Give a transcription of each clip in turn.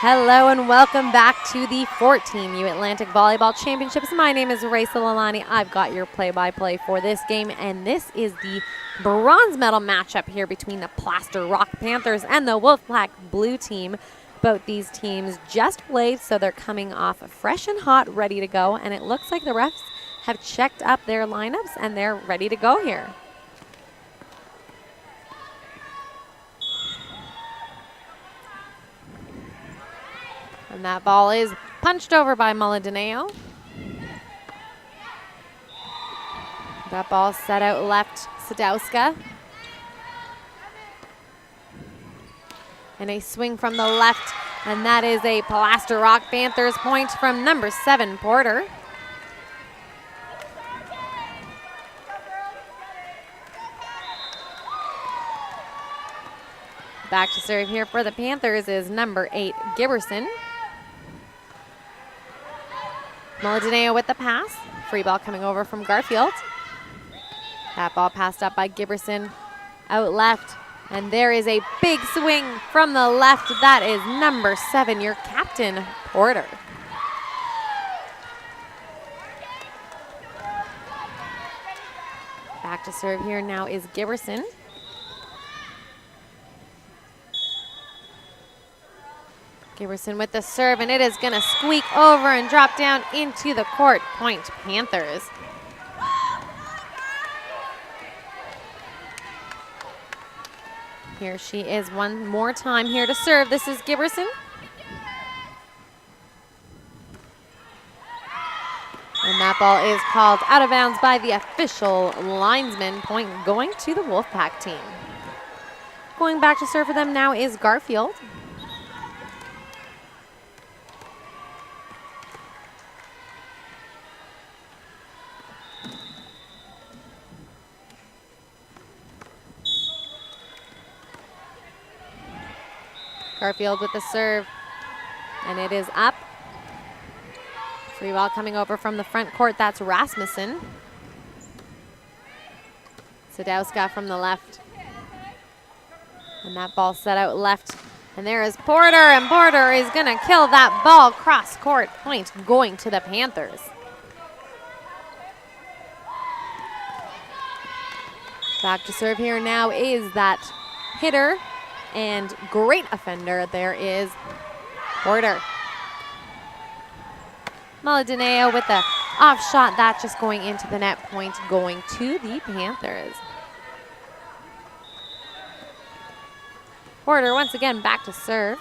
Hello and welcome back to the 14U Atlantic Volleyball Championships. My name is Raisa Lalani. I've got your play-by-play for this game, and this is the bronze medal matchup here between the Plaster Rock Panthers and the Wolfpack blue team. Both these teams just played, so they're coming off fresh and hot, ready to go, and it looks like the refs have checked up their lineups and they're ready to go here. And that ball is punched over by Moledineo. That ball set out left, Sadowska. And a swing from the left, and that is a Plaster Rock Panthers point from number 7, Porter. Back to serve here for the Panthers is number 8, Giberson. Moledineo with the pass. Free ball coming over from Garfield. That ball passed up by Giberson out left. And there is a big swing from the left. That is number 7, your captain, Porter. Back to serve here now is Giberson. Giberson with the serve, and it is going to squeak over and drop down into the court. Point Panthers. Here she is one more time here to serve. This is Giberson. And that ball is called out of bounds by the official linesman. Point going to the Wolfpack team. Going back to serve for them now is Garfield. Garfield with the serve, and it is up. Free ball coming over from the front court, that's Rasmussen. Sadowska from the left. And that ball set out left, and there is Porter, and Porter is gonna kill that ball cross court. Point going to the Panthers. Back to serve here now is that hitter and great offender. There is Porter. Moledineo with the off shot, that just going into the net. Point going to the Panthers. Porter once again back to serve.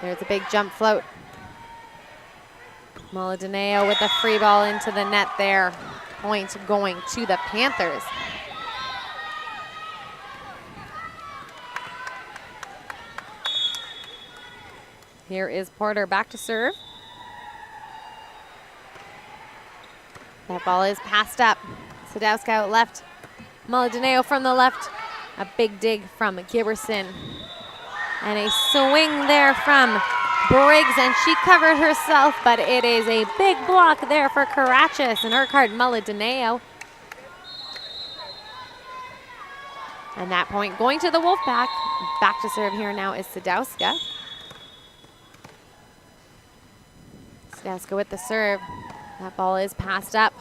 There's a big jump float. Moledineo with a free ball into the net there. Point going to the Panthers. Here is Porter back to serve. That ball is passed up. Sadowska out left. Moledineo from the left. A big dig from Giberson. And a swing there from Briggs, and she covered herself, but it is a big block there for Karachis and Urquhart Moledineo. And that point going to the Wolfpack. Back to serve here now is Sadowska. Sadowska with the serve. That ball is passed up.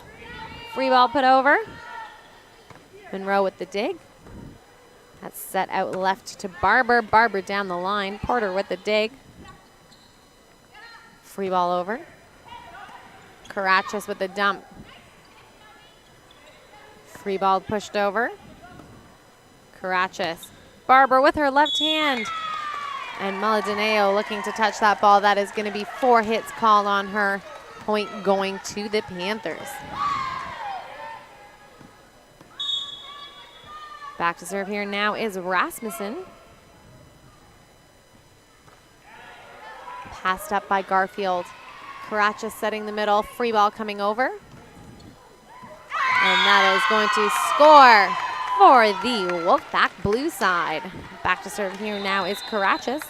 Free ball put over. Monroe with the dig. That's set out left to Barber. Barber down the line. Porter with the dig. Free ball over. Karachis with the dump. Free ball pushed over. Karachis. Barber with her left hand. And Moledineo looking to touch that ball. That is going to be 4 hits called on her. Point going to the Panthers. Back to serve here now is Rasmussen. Passed up by Garfield. Karachis setting the middle. Free ball coming over. And that is going to score for the Wolfpack blue side. Back to serve here now is Karachis.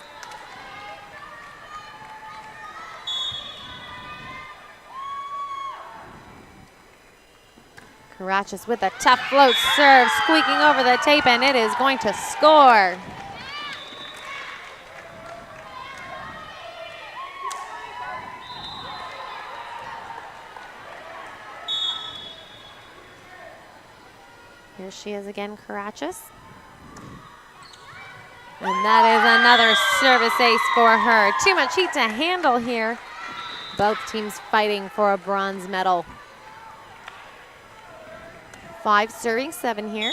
Karachis with a tough float serve, squeaking over the tape, and it is going to score. Here she is again, Carachis. And that is another service ace for her. Too much heat to handle here. Both teams fighting for a bronze medal. 5 serving 7 here.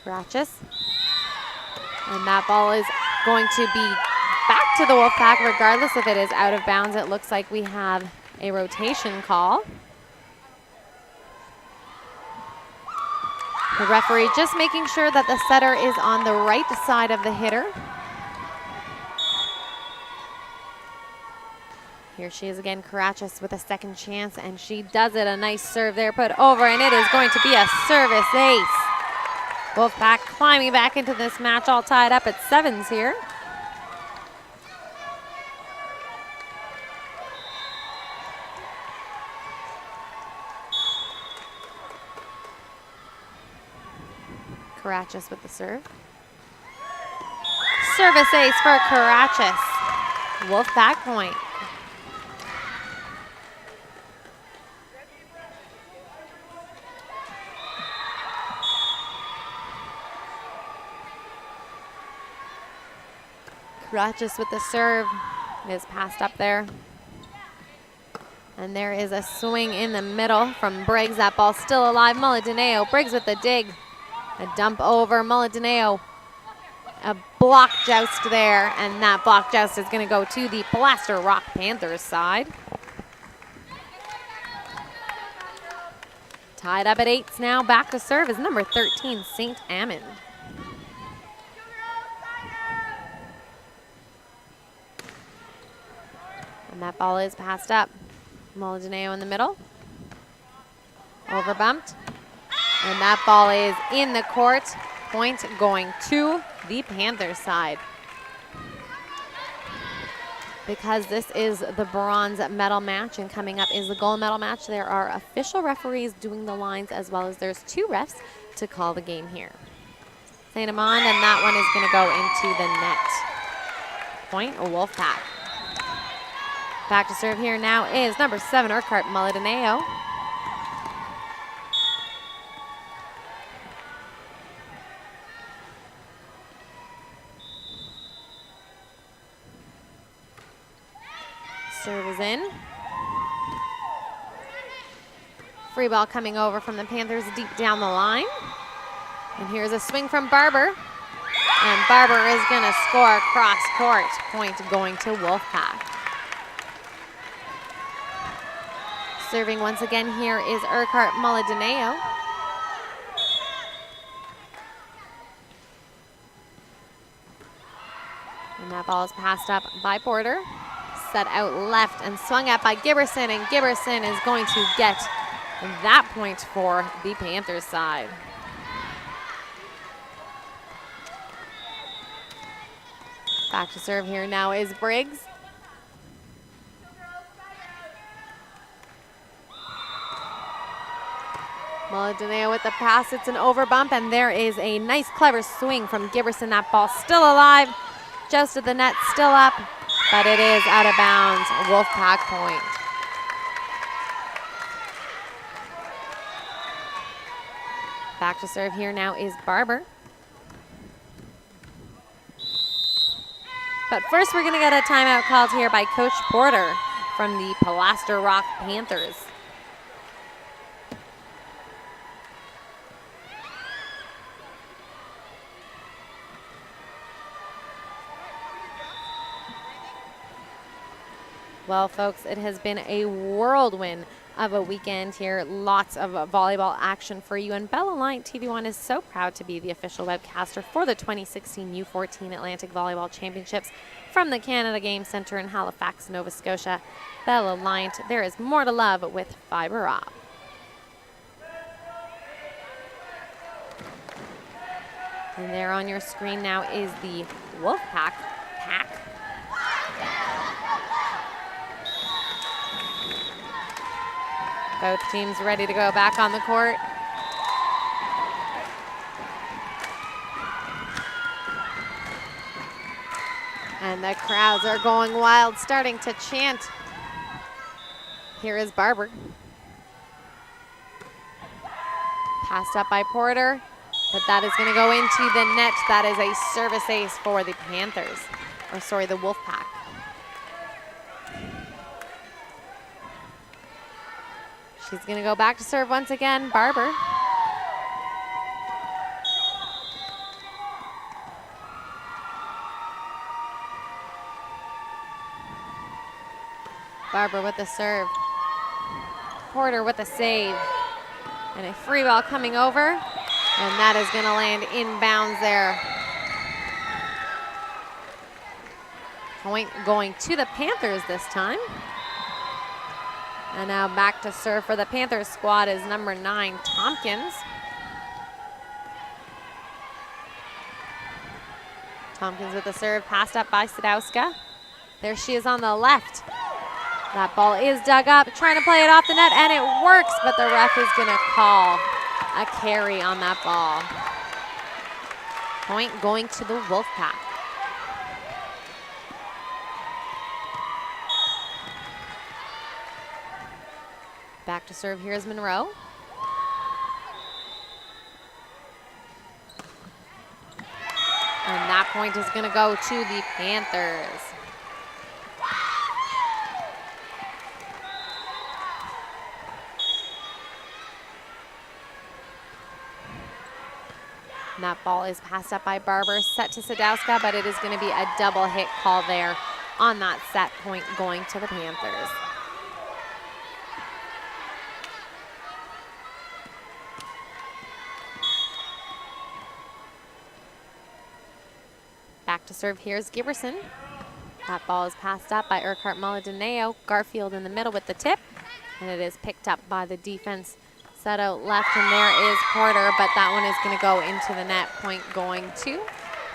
Carachis. And that ball is going to be back to the Wolfpack regardless if it is out of bounds. It looks like we have a rotation call. The referee just making sure that the setter is on the right side of the hitter. Here she is again, Carachis with a second chance, and she does it. A nice serve there put over, and it is going to be a service ace. Wolfpack climbing back into this match, all tied up at 7s here. Carachis with the serve. Service ace for Carachis. Wolfpack point. Carachis with the serve. It is passed up there. And there is a swing in the middle from Briggs. That ball still alive. Molinaro. Briggs with the dig. A dump over Molinaro. A block joust there, and that block joust is going to go to the Plaster Rock Panthers side. Tied up at 8s now. Back to serve is number 13, St. Amman. And that ball is passed up. Molinaro in the middle. Overbumped. And that ball is in the court. Point going to the Panthers side. Because this is the bronze medal match and coming up is the gold medal match, there are official referees doing the lines as well as there's 2 refs to call the game here. St. Amman, and that one is going to go into the net. Point, Wolfpack. Back to serve here now is number 7, Urquhart Molinaro. Serve is in. Free ball coming over from the Panthers deep down the line. And here's a swing from Barber. And Barber is going to score cross court. Point going to Wolfpack. Serving once again here is Urquhart Molinaro. And that ball is passed up by Porter. Set out left and swung at by Giberson, and Giberson is going to get that point for the Panthers side. Back to serve here now is Briggs. Molinaro with the pass, it's an overbump, and there is a nice clever swing from Giberson. That ball still alive, just at the net, still up, but it is out of bounds. Wolfpack point. Back to serve here now is Barber. But first we're going to get a timeout called here by Coach Porter from the Plaster Rock Panthers. Well, folks, it has been a whirlwind of a weekend here. Lots of volleyball action for you. And Bell Alliant TV1 is so proud to be the official webcaster for the 2016 U14 Atlantic Volleyball Championships from the Canada Game Centre in Halifax, Nova Scotia. Bell Alliant, there is more to love with Fiber Op. And there on your screen now is the Wolfpack pack. Both teams ready to go back on the court. And the crowds are going wild, starting to chant. Here is Barber. Passed up by Porter, but that is going to go into the net. That is a service ace for the Panthers, or sorry, the Wolfpack. She's going to go back to serve once again, Barber. Barber with the serve. Porter with the save. And a free ball coming over. And that is going to land inbounds there. Point going to the Panthers this time. And now back to serve for the Panthers squad is number 9, Tompkins. Tompkins with the serve, passed up by Sadowska. There she is on the left. That ball is dug up, trying to play it off the net, and it works, but the ref is going to call a carry on that ball. Point going to the Wolfpack. Back to serve here is Monroe. And that point is going to go to the Panthers. And that ball is passed up by Barber, set to Sadowska, but it is going to be a double hit call there on that set point going to the Panthers. Back to serve here is Giberson. That ball is passed up by Urquhart Molinaro. Garfield in the middle with the tip, and it is picked up by the defense. Set out left, and there is Porter, but that one is going to go into the net. Point going to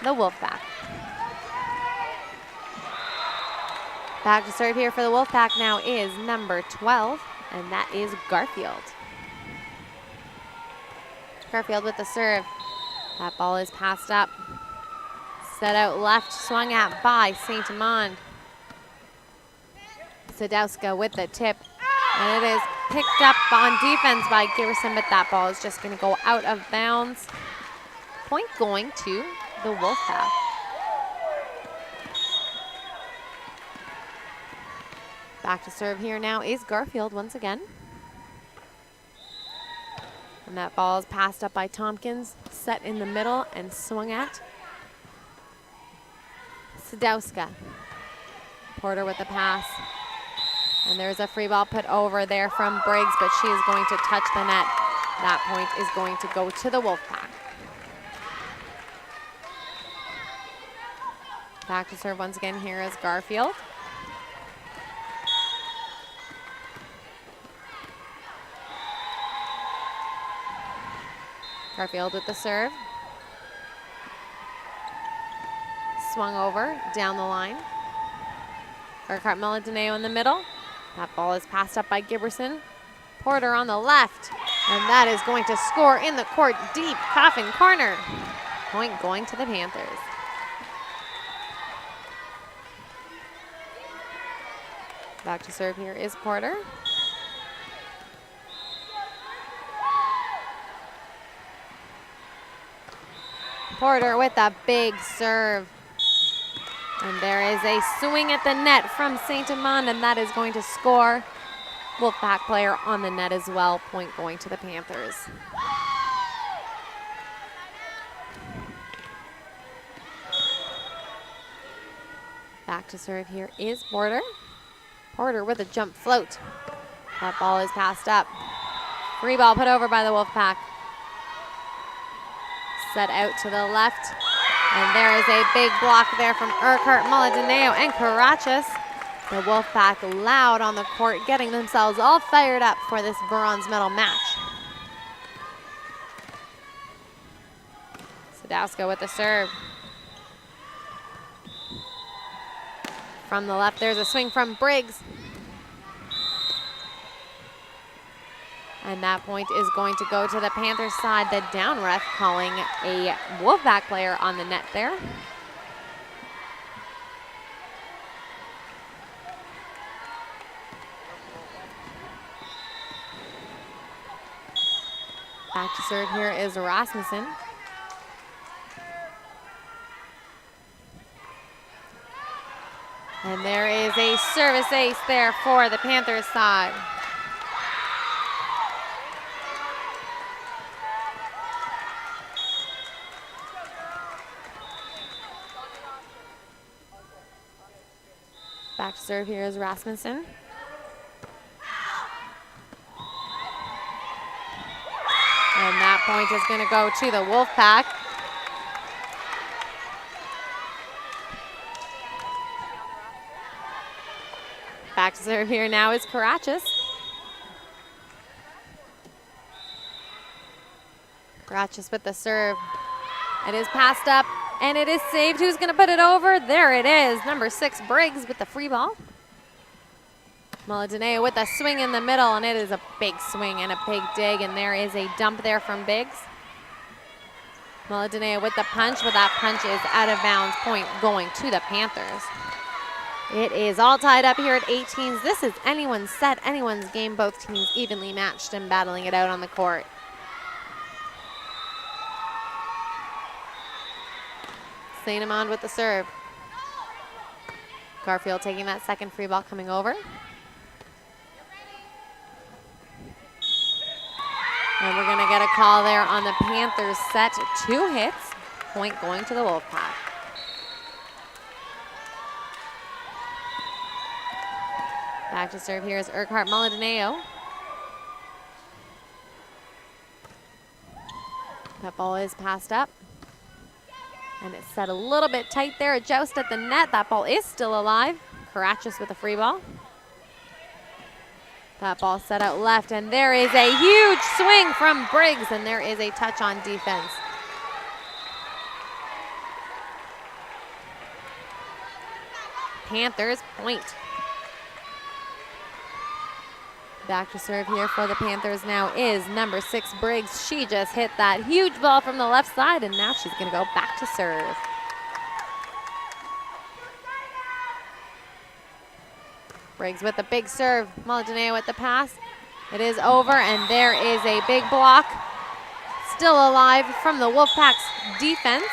the Wolfpack. Back to serve here for the Wolfpack now is number 12, and that is Garfield. Garfield with the serve. That ball is passed up. Set out left, swung at by St. Amand. Sadowska with the tip, and it is picked up on defense by Giberson, but that ball is just going to go out of bounds. Point going to the Wolfpack. Back to serve here now is Garfield once again. And that ball is passed up by Tompkins, set in the middle and swung at. Sadowska. Porter with the pass. And there's a free ball put over there from Briggs, but she is going to touch the net. That point is going to go to the Wolfpack. Back to serve once again here is Garfield. Garfield with the serve. Swung over, down the line. Urquhart Molinaro in the middle. That ball is passed up by Giberson. Porter on the left, and that is going to score in the court deep, Coffin corner. Point going to the Panthers. Back to serve here is Porter. Porter with a big serve. And there is a swing at the net from St. Amand, and that is going to score. Wolfpack player on the net as well. Point going to the Panthers. Back to serve here is Porter. Porter with a jump float. That ball is passed up. Free ball put over by the Wolfpack. Set out to the left. And there is a big block there from Urquhart, Molinaro, and Carachas. The Wolfpack loud on the court, getting themselves all fired up for this bronze medal match. Sadowska with the serve. From the left, there's a swing from Briggs. And that point is going to go to the Panthers side. The down ref calling a Wolfpack player on the net there. Back to serve here is Rasmussen. And there is a service ace there for the Panthers side. Back to serve here is Rasmussen. And that point is going to go to the Wolfpack. Back to serve here now is Karachis. Karachis with the serve. It is passed up, and it is saved. Who's going to put it over? There it is. Number 6, Briggs with the free ball. Moladineo with a swing in the middle, and it is a big swing and a big dig, and there is a dump there from Biggs. Moladineo with the punch, but that punch is out of bounds. Point going to the Panthers. It is all tied up here at 18s. This is anyone's set, anyone's game. Both teams evenly matched and battling it out on the court. St. Amand with the serve. Garfield taking that second free ball coming over. And we're going to get a call there on the Panthers set. 2 hits. Point going to the Wolfpack. Back to serve here is Urquhart Moladineo. That ball is passed up. And it's set a little bit tight there. A joust at the net. That ball is still alive. Karachis with a free ball. That ball set out left, and there is a huge swing from Briggs, and there is a touch on defense. Panthers point. Back to serve here for the Panthers now is number 6, Briggs. She just hit that huge ball from the left side, and now she's going to go back to serve. Briggs with the big serve. Moladineo with the pass. It is over, and there is a big block. Still alive from the Wolfpack's defense.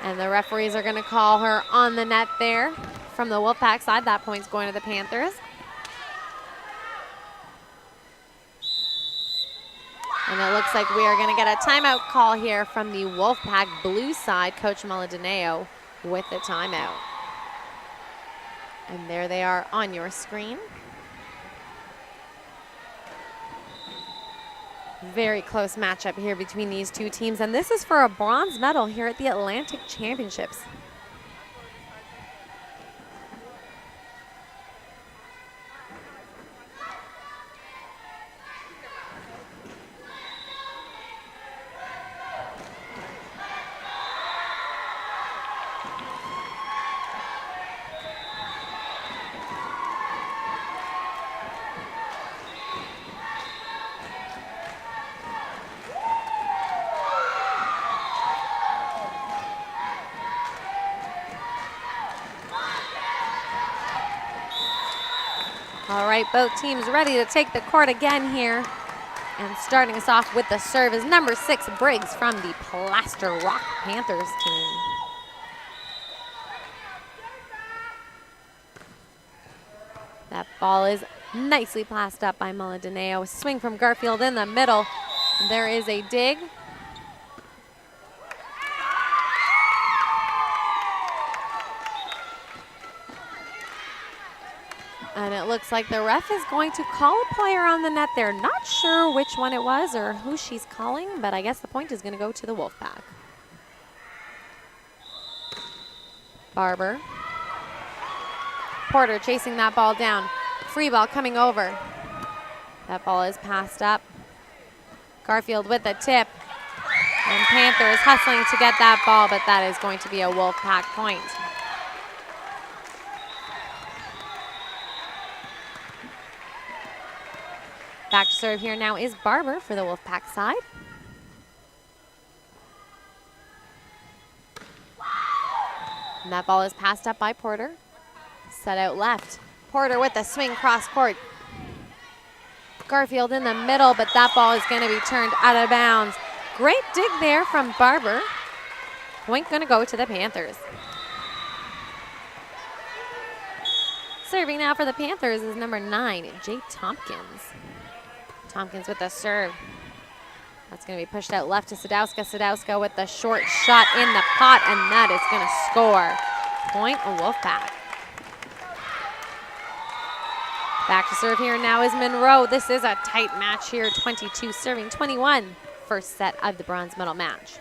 And the referees are going to call her on the net there from the Wolfpack side. That point's going to the Panthers. And it looks like we are going to get a timeout call here from the Wolfpack blue side. Coach Moladineo with the timeout. And there they are on your screen. Very close matchup here between these two teams, and this is for a bronze medal here at the Atlantic Championships. All right, both teams ready to take the court again here. And starting us off with the serve is number 6, Briggs from the Plaster Rock Panthers team. That ball is nicely passed up by Moladineo. Swing from Garfield in the middle. There is a dig. And it looks like the ref is going to call a player on the net there. Not sure which one it was or who she's calling, but I guess the point is going to go to the Wolfpack. Barber. Porter chasing that ball down. Free ball coming over. That ball is passed up. Garfield with the tip. And Panthers hustling to get that ball, but that is going to be a Wolfpack point. Back to serve here now is Barber for the Wolfpack side. And that ball is passed up by Porter. Set out left. Porter with the swing cross court. Garfield in the middle, but that ball is going to be turned out of bounds. Great dig there from Barber. Point going to go to the Panthers. Serving now for the Panthers is number 9, Jay Tompkins. Tompkins with the serve. That's going to be pushed out left to Sadowska. Sadowska with the short shot in the pot, and that is going to score. Point Wolfpack. Back to serve here now is Monroe. This is a tight match here, 22 serving 21. First set of the bronze medal match.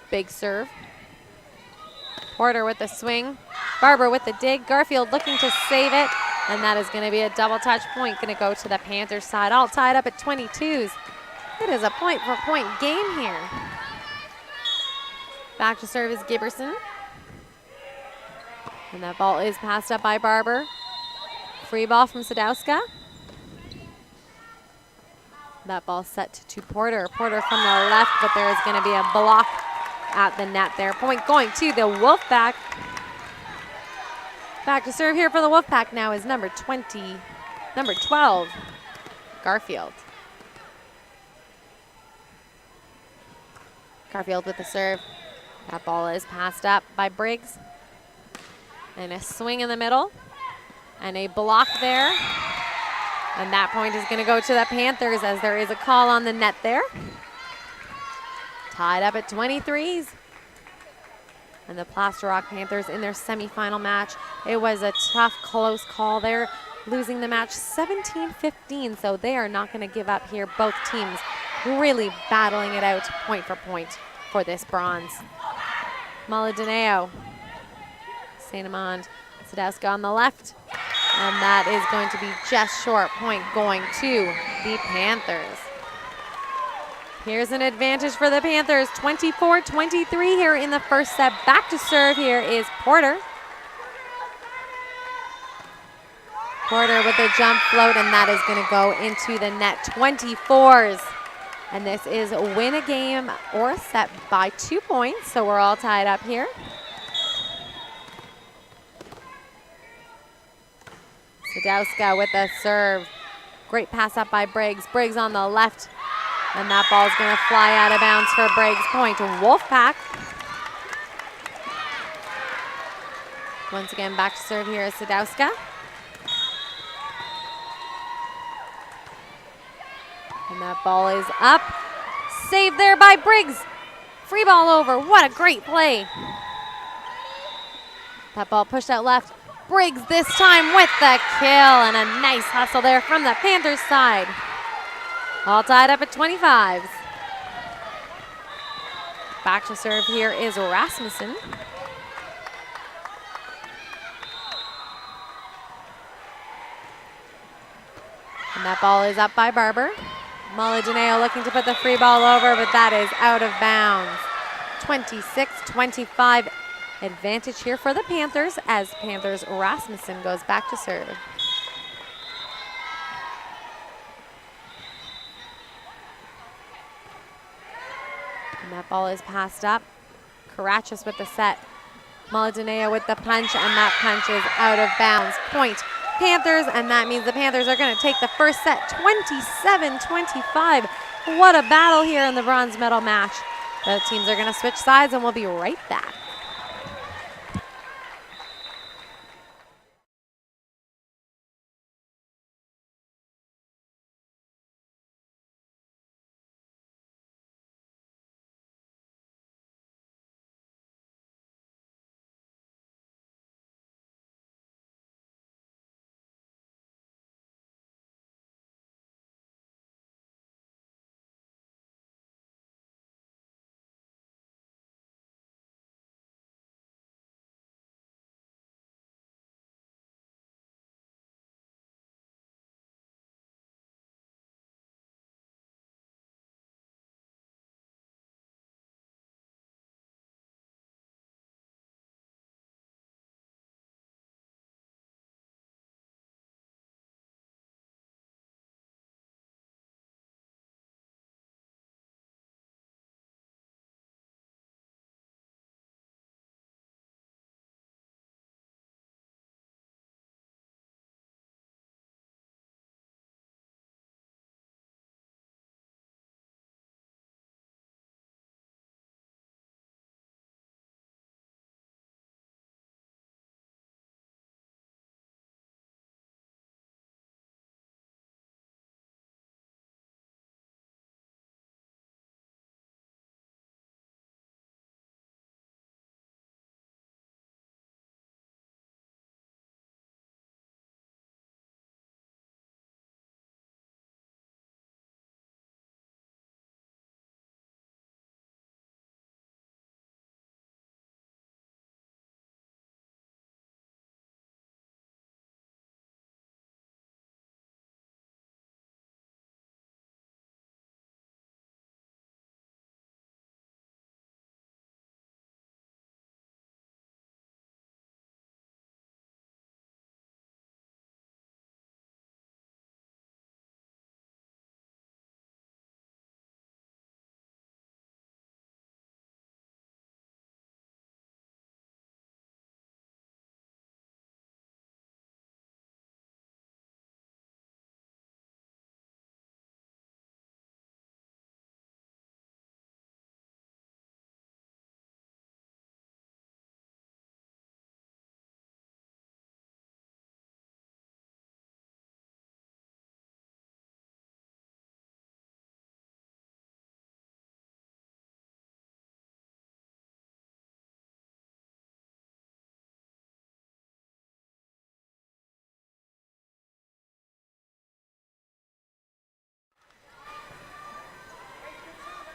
Big serve. Porter with the swing. Barber with the dig. Garfield looking to save it. And that is going to be a double touch point. Going to go to the Panthers side. All tied up at 22s. It is a point-for-point game here. Back to serve is Giberson. And that ball is passed up by Barber. Free ball from Sadowska. That ball set to Porter. Porter from the left, but there is going to be a block at the net there. Point going to the Wolfpack. Back to serve here for the Wolfpack now is number 12, Garfield. Garfield with the serve. That ball is passed up by Briggs. And a swing in the middle. And a block there. And that point is going to go to the Panthers as there is a call on the net there. Tied up at 23s. And the Plaster Rock Panthers in their semifinal match. It was a tough, close call there, losing the match 17-15. So they are not going to give up here. Both teams really battling it out point for point for this bronze. Molinaro, St. Amand, Sadowska on the left. And that is going to be just short. Point going to the Panthers. Here's an advantage for the Panthers, 24-23 here in the first set. Back to serve here is Porter. Porter with a jump float, and that is going to go into the net, 24s. And this is win a game or a set by 2 points, so we're all tied up here. Sadowska with a serve. Great pass up by Briggs. Briggs on the left. And that ball is going to fly out of bounds for Briggs. Point to Wolfpack. Once again, back to serve here is Sadowska. And that ball is up. Saved there by Briggs. Free ball over. What a great play. That ball pushed out left. Briggs this time with the kill. And a nice hustle there from the Panthers side. All tied up at 25s. Back to serve here is Rasmussen. And that ball is up by Barber. Molinaro looking to put the free ball over, but that is out of bounds. 26-25 advantage here for the Panthers as Panthers Rasmussen goes back to serve. And that ball is passed up. Karachis with the set. Molinaro with the punch, and that punch is out of bounds. Point Panthers, and that means the Panthers are going to take the first set 27-25. What a battle here in the bronze medal match. Both teams are going to switch sides, and we'll be right back.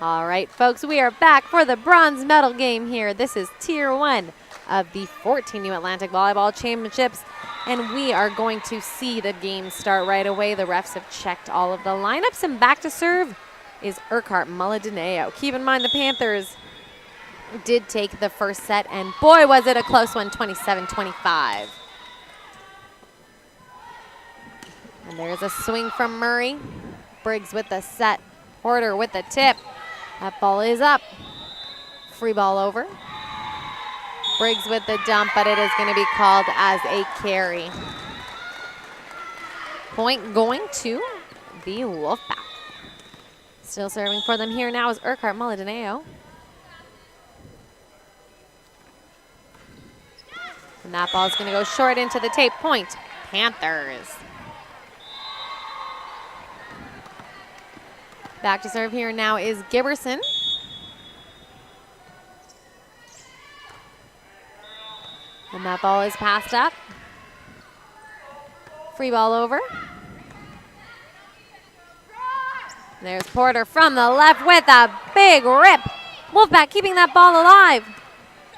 All right, folks, we are back for the bronze medal game here. This is Tier 1 of the 14U Atlantic Volleyball Championships, and we are going to see the game start right away. The refs have checked all of the lineups, and back to serve is Urquhart Muladineo. Keep in mind the Panthers did take the first set, and boy, was it a close one, 27-25. And there's a swing from Murray. Briggs with the set. Porter with the tip. That ball is up. Free ball over. Briggs with the dump, but it is going to be called as a carry. Point going to the Wolfpack. Still serving for them here now is Urquhart Muladineo. And that ball is going to go short into the tape. Point, Panthers. Back to serve here now is Giberson. And that ball is passed up. Free ball over. There's Porter from the left with a big rip. Wolfpack keeping that ball alive.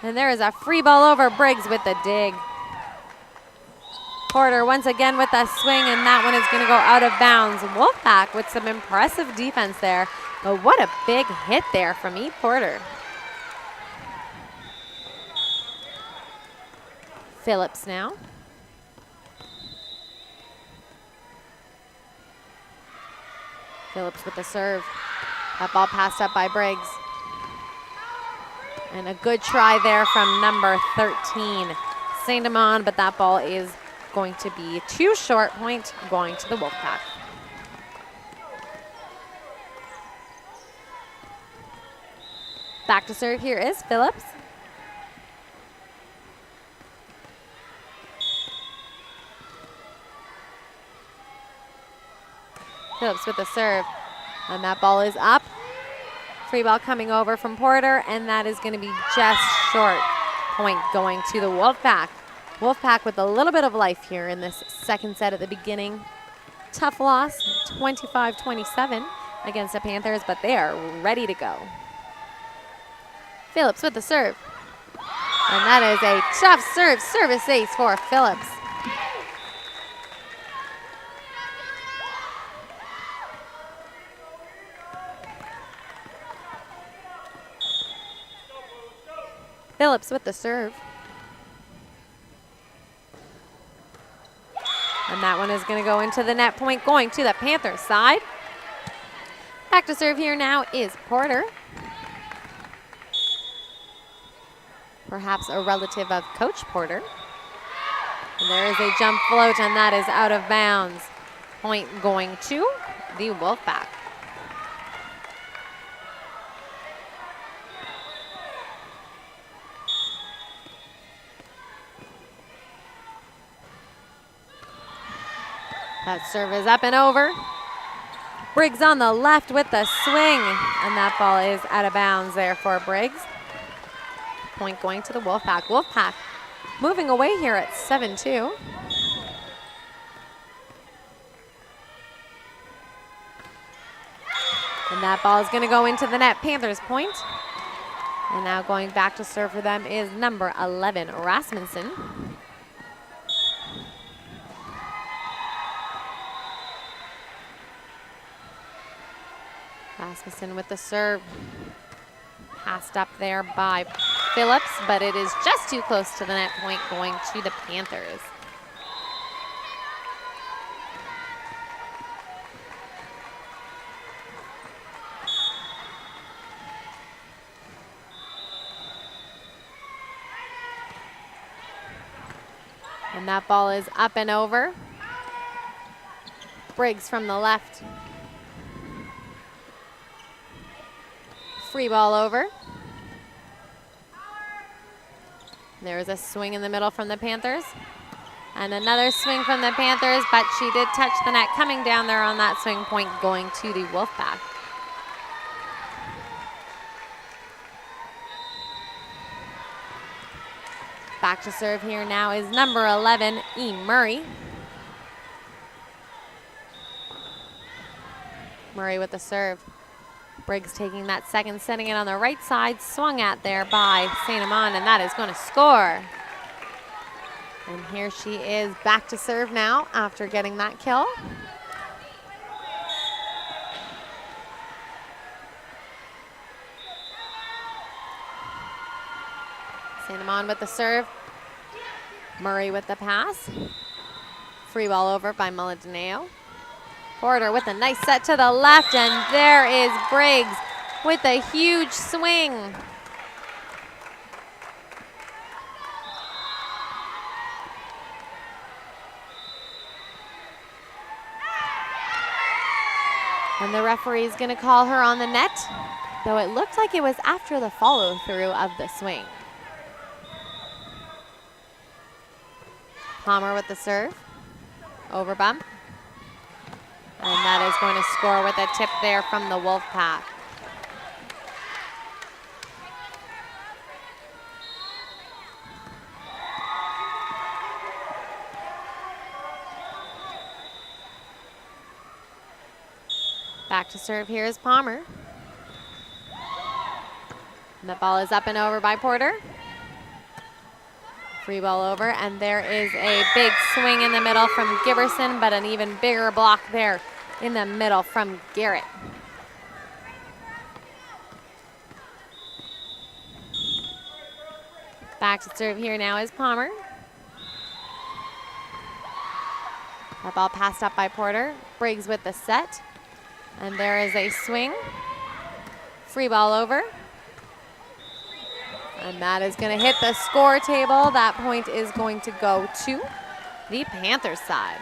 And there is a free ball over. Briggs with the dig. Porter once again with a swing, and that one is going to go out of bounds. Wolfpack with some impressive defense there, but what a big hit there from E. Porter. Phillips now. Phillips with the serve. That ball passed up by Briggs. And a good try there from number 13, Saint Amand, but that ball is going to be too short. Point going to the Wolfpack. Back to serve here is Phillips. Phillips with the serve, and that ball is up. Free ball coming over from Porter, and that is going to be just short. Point going to the Wolfpack. Wolfpack with a little bit of life here in this second set at the beginning. Tough loss, 25-27 against the Panthers, but they are ready to go. Phillips with the serve. And that is a tough serve, service ace for Phillips. Phillips with the serve. And that one is going to go into the net. Point going to the Panthers side. Back to serve here now is Porter. Perhaps a relative of Coach Porter. And there is a jump float, and that is out of bounds. Point going to the Wolfpack. That serve is up and over. Briggs on the left with the swing, and that ball is out of bounds there for Briggs. Point going to the Wolfpack. Wolfpack moving away here at 7-2. And that ball is going to go into the net. Panthers point. And now going back to serve for them is number 11, Rasmussen. Rasmussen with the serve. Passed up there by Phillips, but it is just too close to the net. Point going to the Panthers. And that ball is up and over. Briggs from the left. Free ball over. There is a swing in the middle from the Panthers. And another swing from the Panthers, but she did touch the net coming down there on that swing. Point going to the Wolfpack. Back to serve here now is number 11, E. Murray. Murray with the serve. Briggs taking that second, sending it on the right side, swung at there by St. Amand, and that is going to score. And here she is back to serve now after getting that kill. St. Amand with the serve. Murray with the pass. Free ball over by Molinaro. Porter with a nice set to the left, and there is Briggs with a huge swing. And the referee is going to call her on the net, though it looked like it was after the follow-through of the swing. Palmer with the serve. Over bump. And that is going to score with a tip there from the Wolfpack. Back to serve here is Palmer. And the ball is up and over by Porter. Free ball over, and there is a big swing in the middle from Giberson, but an even bigger block there in the middle from Garrett. Back to serve here now is Palmer. That ball passed up by Porter. Briggs with the set. And there is a swing. Free ball over. And that is going to hit the score table. That point is going to go to the Panthers side.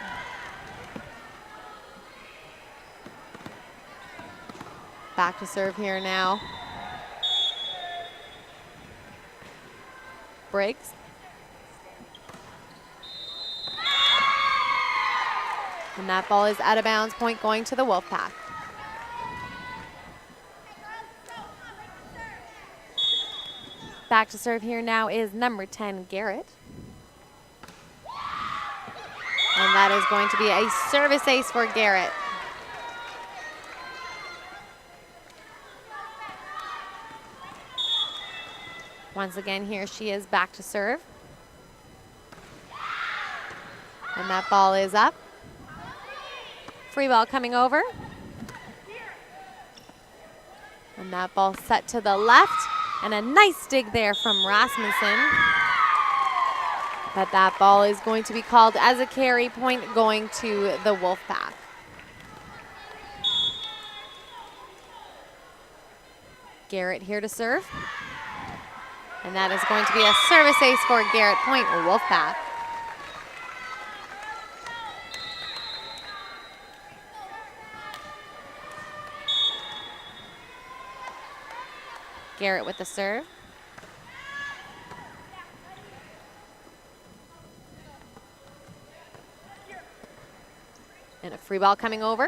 Back to serve here now. Briggs. And that ball is out of bounds, point going to the Wolfpack. Back to serve here now is number 10, Garrett. And that is going to be a service ace for Garrett. Once again, here she is back to serve. And that ball is up. Free ball coming over. And that ball set to the left. And a nice dig there from Rasmussen. But that ball is going to be called as a carry, point going to the Wolfpack. Garrett here to serve. And that is going to be a service ace for Garrett, point Wolfpack. Garrett with the serve. And a free ball coming over.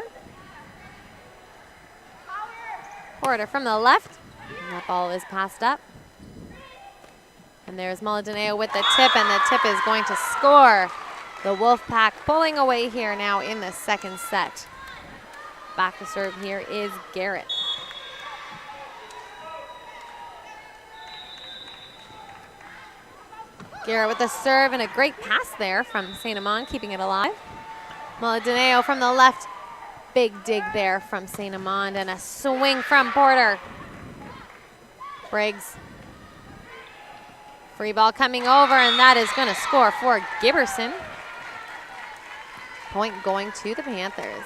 Porter from the left. And that ball is passed up. And there's Molinaro with the tip, and the tip is going to score. The Wolfpack pulling away here now in the second set. Back to serve here is Garrett. Garrett with the serve, and a great pass there from St. Amand, keeping it alive. Molinaro from the left. Big dig there from St. Amand, and a swing from Porter. Briggs. Free ball coming over, and that is going to score for Giberson. Point going to the Panthers.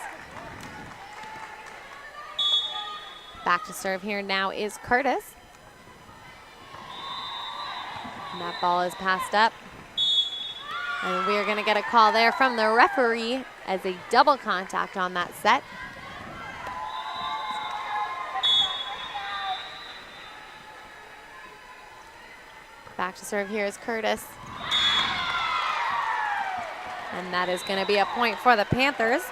Back to serve here now is Curtis. And that ball is passed up. And we are going to get a call there from the referee as a double contact on that set. Back to serve here is Curtis. And that is going to be a point for the Panthers.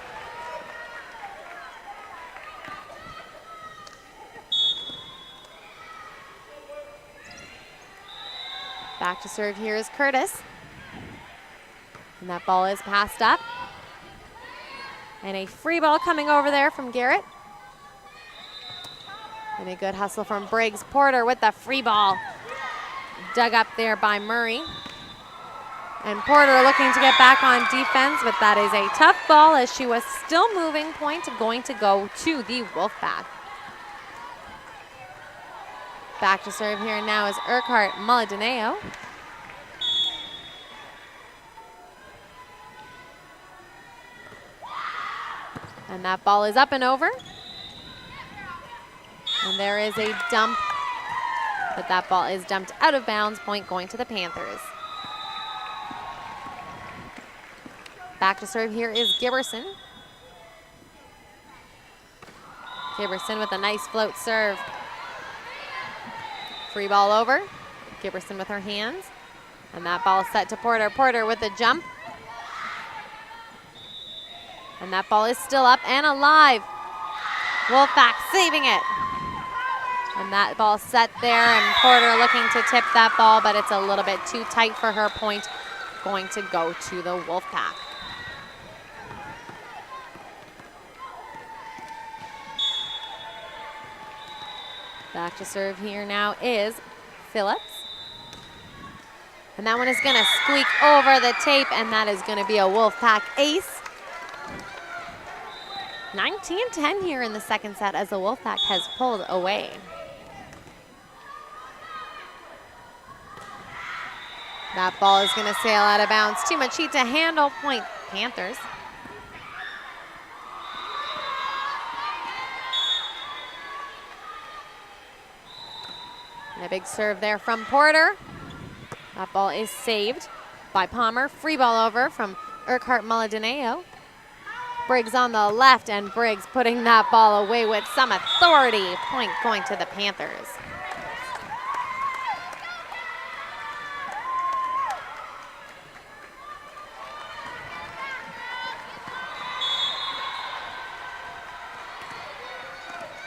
Back to serve here is Curtis. And that ball is passed up. And a free ball coming over there from Garrett. And a good hustle from Briggs. Porter with the free ball. Dug up there by Murray. And Porter looking to get back on defense, but that is a tough ball as she was still moving. Point going to go to the Wolfpack. Back to serve here now is Urquhart Molinaro. And that ball is up and over. And there is a dump, but that ball is dumped out of bounds. Point going to the Panthers. Back to serve here is Giberson. Giberson with a nice float serve. Free ball over. Giberson with her hands. And that ball set to Porter. Porter with a jump. And that ball is still up and alive. Wolfpack saving it. And that ball set there, and Porter looking to tip that ball, but it's a little bit too tight for her. Point going to go to the Wolfpack. Back to serve here now is Phillips. And that one is going to squeak over the tape, and that is going to be a Wolfpack ace. 19-10 here in the second set as the Wolfpack has pulled away. That ball is going to sail out of bounds. Too much heat to handle. Point Panthers. And a big serve there from Porter. That ball is saved by Palmer. Free ball over from Urquhart Molinaro. Briggs on the left, and Briggs putting that ball away with some authority. Point going to the Panthers.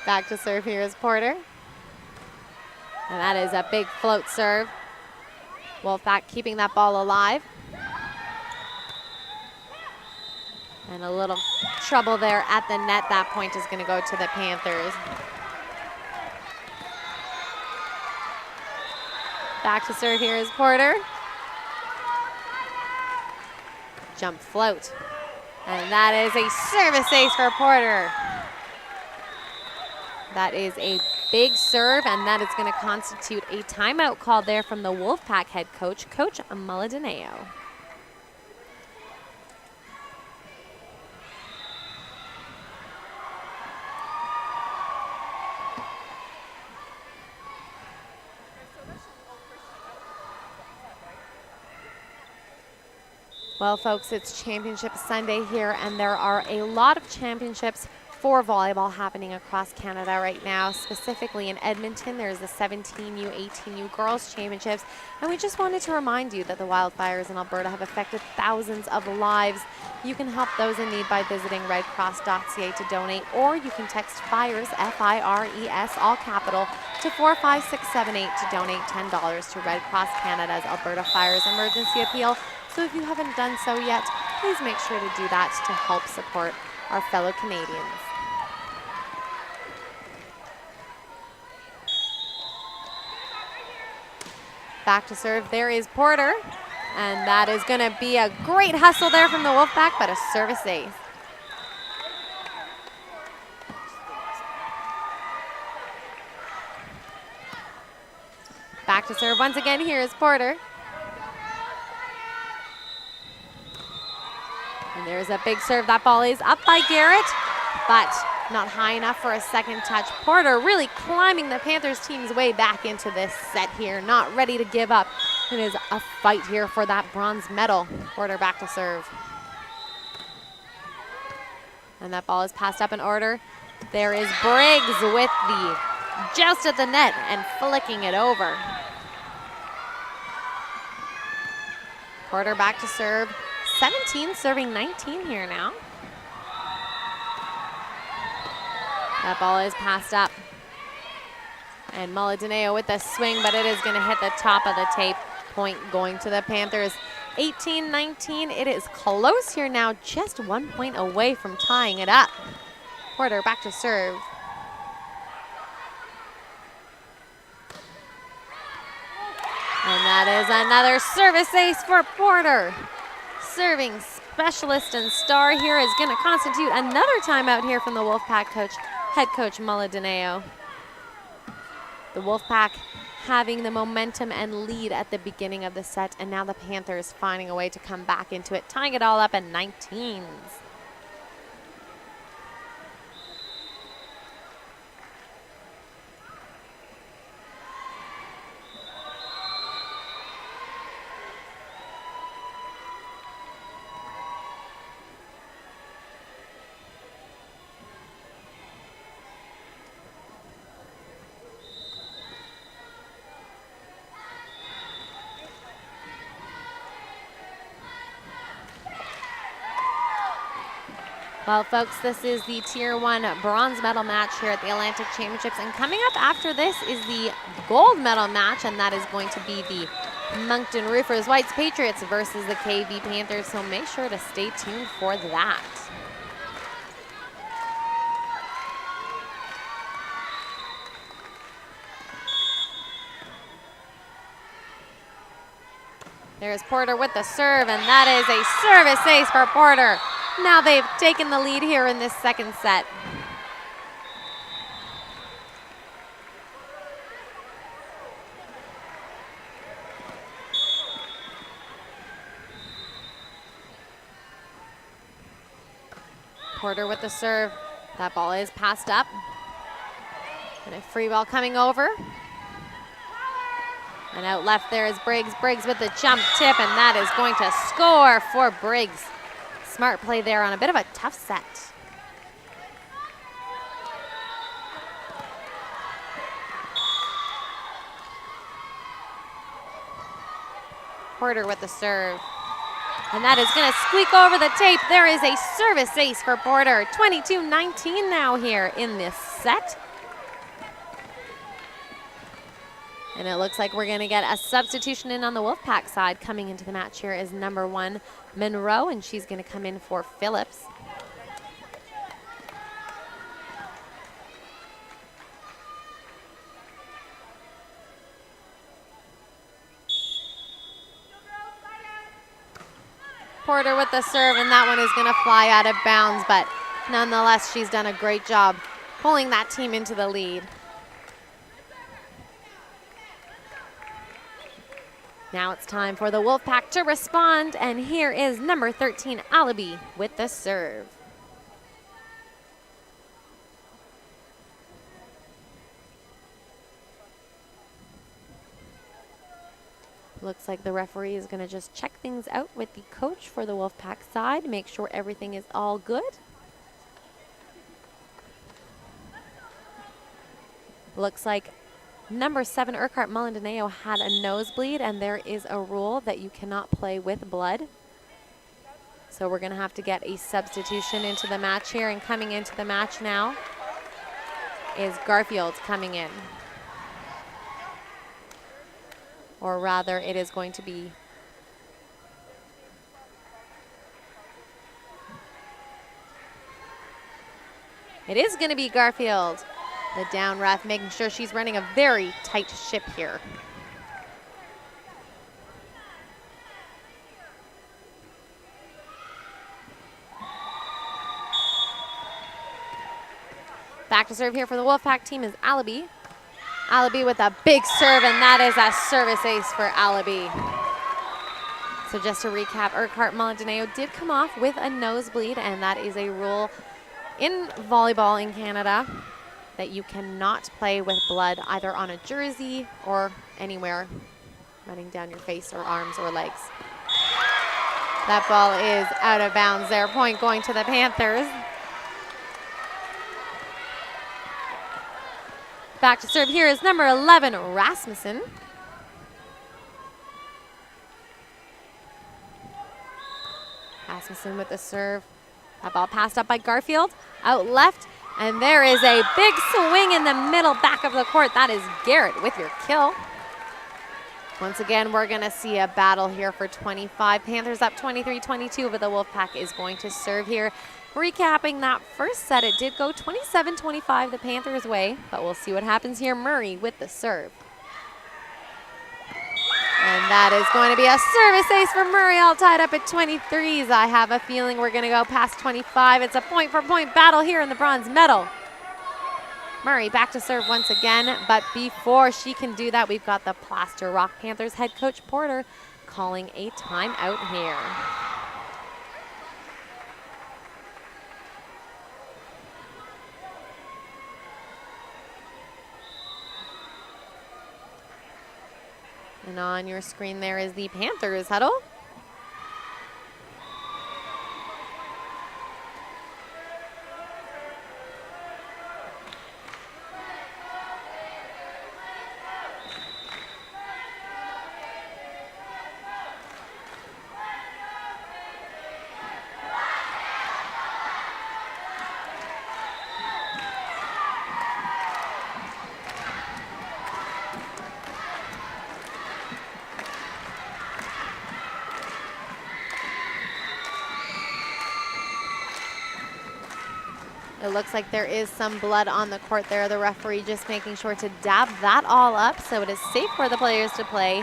Back to serve here is Porter. And that is a big float serve. Wolfpack keeping that ball alive. And a little trouble there at the net. That point is going to go to the Panthers. Back to serve here is Porter. Jump float. And that is a service ace for Porter. That is a big serve, and that is going to constitute a timeout call there from the Wolfpack head coach, Coach Molinaro. Well, folks, it's Championship Sunday here, and there are a lot of championships for volleyball happening across Canada right now. Specifically in Edmonton, there's the 17U, 18U Girls Championships, and we just wanted to remind you that the wildfires in Alberta have affected thousands of lives. You can help those in need by visiting redcross.ca to donate, or you can text FIRES, F-I-R-E-S, all capital, to 45678 to donate $10 to Red Cross Canada's Alberta Fires Emergency Appeal. So if you haven't done so yet, please make sure to do that to help support our fellow Canadians. Back to serve, there is Porter. And that is going to be a great hustle there from the Wolfpack, but a service ace. Back to serve once again, here is Porter. And there's a big serve. That ball is up by Garrett, but not high enough for a second touch. Porter really climbing the Panthers team's way back into this set here, not ready to give up. It is a fight here for that bronze medal. Porter back to serve. And that ball is passed up in order. There is Briggs with the joust at the net and flicking it over. Porter back to serve. 17 serving 19 here now. That ball is passed up. And Molinaro with the swing, but it is going to hit the top of the tape. Point going to the Panthers. 18-19. It is close here now, just 1 point away from tying it up. Porter back to serve. that is another service ace for Porter. Serving specialist and star here is going to constitute another timeout here from the Wolfpack coach, head coach Molinaro. The Wolfpack having the momentum and lead at the beginning of the set, and now the Panthers finding a way to come back into it, tying it all up at 19s. Well, folks, this is the Tier 1 bronze medal match here at the Atlantic Championships. And coming up after this is the gold medal match, and that is going to be the Moncton Roofers Whites Patriots versus the KV Panthers. So make sure to stay tuned for that. There's Porter with the serve, and that is a service ace for Porter. Now they've taken the lead here in this second set. Porter with the serve. That ball is passed up. And a free ball coming over. And out left there is Briggs. Briggs with the jump tip, and that is going to score for Briggs. Smart play there on a bit of a tough set. Porter with the serve. And that is going to squeak over the tape. There is a service ace for Porter. 22-19 now here in this set. And it looks like we're going to get a substitution in on the Wolfpack side. Coming into the match here is number 1, Monroe, and she's going to come in for Phillips. Porter with the serve, and that one is going to fly out of bounds, but nonetheless, she's done a great job pulling that team into the lead. Now it's time for the Wolfpack to respond, and here is number 13, Alibi, with the serve. Looks like the referee is going to just check things out with the coach for the Wolfpack side, make sure everything is all good. Looks like number 7, Urquhart Molinaro, had a nosebleed, and there is a rule that you cannot play with blood. So we're going to have to get a substitution into the match here, and coming into the match now is Garfield coming in. Or rather, it is going to be Garfield. The down ref making sure she's running a very tight ship here. Back to serve here for the Wolfpack team is Alibi. Alibi with a big serve, and that is a service ace for Alibi. So just to recap, Urquhart Molinaro did come off with a nosebleed, and that is a rule in volleyball in Canada that you cannot play with blood either on a jersey or anywhere running down your face or arms or legs. That ball is out of bounds there. Point going to the Panthers. Back to serve here is number 11, Rasmussen. Rasmussen with the serve. That ball passed up by Garfield. Out left. And there is a big swing in the middle back of the court. That is Garrett with your kill. Once again, we're going to see a battle here for 25. Panthers up 23-22, but the Wolfpack is going to serve here. Recapping that first set, it did go 27-25 the Panthers' way, but we'll see what happens here. Murray with the serve. And that is going to be a service ace for Murray, all tied up at 23s. I have a feeling we're going to go past 25. It's a point-for-point battle here in the bronze medal. Murray back to serve once again, but before she can do that, we've got the Plaster Rock Panthers head coach Porter calling a timeout here. And on your screen there is the Panthers huddle. It looks like there is some blood on the court there. The referee just making sure to dab that all up so it is safe for the players to play.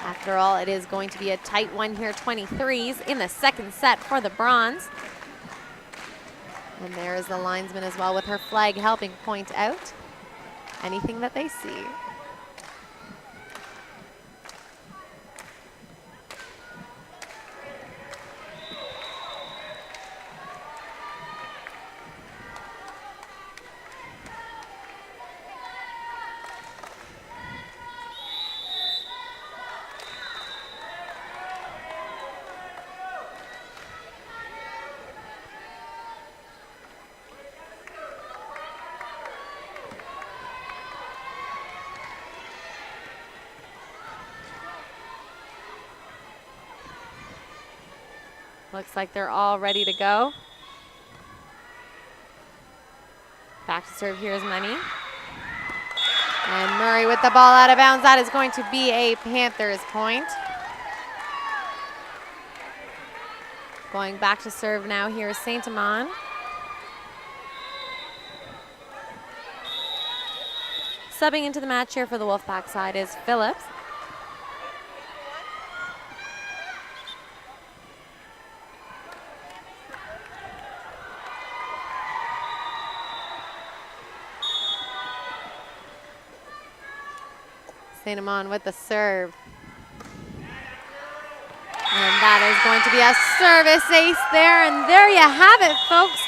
After all, it is going to be a tight one here, 23s in the second set for the bronze. And there is the linesman as well with her flag helping point out anything that they see. Looks like they're all ready to go. Back to serve here is Money. And Murray with the ball out of bounds. That is going to be a Panthers point. Going back to serve now here is Saint-Amand. Subbing into the match here for the Wolfpack side is Phillips. Saint-Amand with the serve. And that is going to be a service ace there. And there you have it, folks.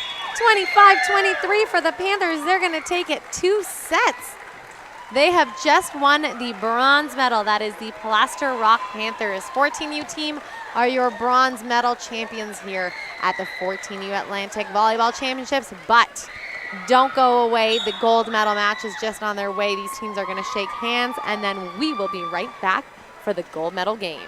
25-23 for the Panthers. They're going to take it 2 sets. They have just won the bronze medal. That is the Plaster Rock Panthers. 14U team are your bronze medal champions here at the 14U Atlantic Volleyball Championships. But don't go away. The gold medal match is just on their way. These teams are going to shake hands, and then we will be right back for the gold medal game.